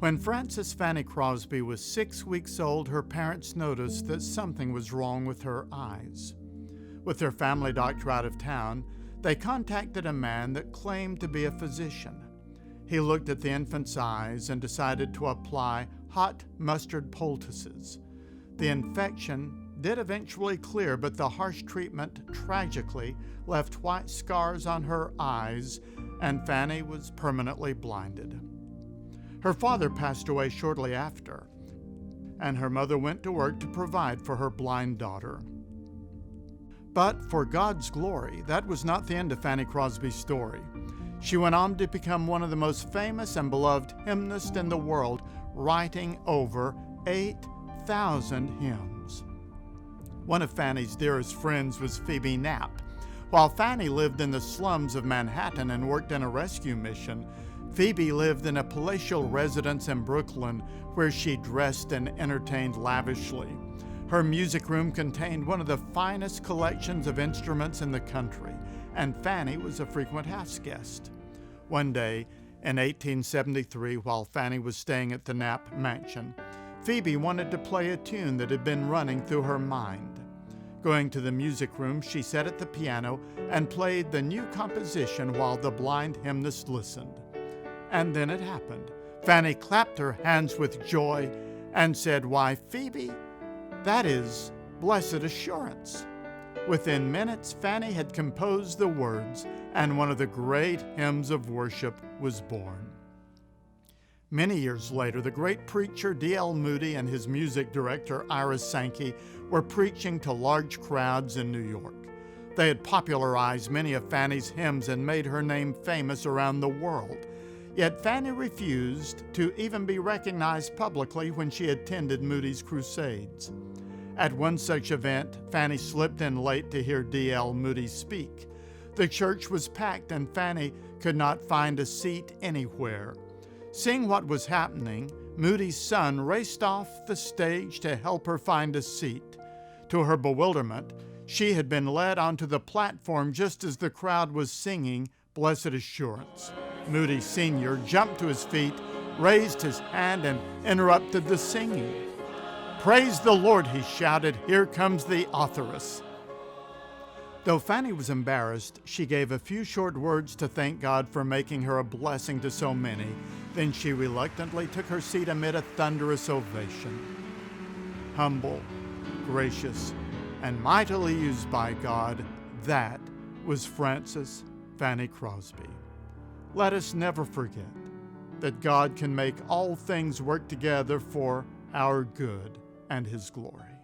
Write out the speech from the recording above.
When Frances Fanny Crosby was 6 weeks old, her parents noticed that something was wrong with her eyes. With their family doctor out of town, they contacted a man that claimed to be a physician. He looked at the infant's eyes and decided to apply hot mustard poultices. The infection did eventually clear, but the harsh treatment tragically left white scars on her eyes, and Fanny was permanently blinded. Her father passed away shortly after, and her mother went to work to provide for her blind daughter. But for God's glory, that was not the end of Fanny Crosby's story. She went on to become one of the most famous and beloved hymnists in the world, writing over 8,000 hymns. One of Fanny's dearest friends was Phoebe Knapp. While Fanny lived in the slums of Manhattan and worked in a rescue mission, Phoebe lived in a palatial residence in Brooklyn where she dressed and entertained lavishly. Her music room contained one of the finest collections of instruments in the country, and Fanny was a frequent house guest. One day, in 1873, while Fanny was staying at the Knapp mansion, Phoebe wanted to play a tune that had been running through her mind. Going to the music room, she sat at the piano and played the new composition while the blind hymnist listened. And then it happened. Fanny clapped her hands with joy and said, "Why, Phoebe, that is Blessed Assurance." Within minutes, Fanny had composed the words, and one of the great hymns of worship was born. Many years later, the great preacher D.L. Moody and his music director Ira Sankey were preaching to large crowds in New York. They had popularized many of Fanny's hymns and made her name famous around the world. Yet Fanny refused to even be recognized publicly when she attended Moody's crusades. At one such event, Fanny slipped in late to hear D.L. Moody speak. The church was packed and Fanny could not find a seat anywhere. Seeing what was happening, Moody's son raced off the stage to help her find a seat. To her bewilderment, she had been led onto the platform just as the crowd was singing Blessed Assurance. Moody Sr. jumped to his feet, raised his hand, and interrupted the singing. "Praise the Lord," he shouted, "here comes the authoress." Though Fanny was embarrassed, she gave a few short words to thank God for making her a blessing to so many. Then she reluctantly took her seat amid a thunderous ovation. Humble, gracious, and mightily used by God, that was Frances Fanny Crosby. Let us never forget that God can make all things work together for our good and His glory.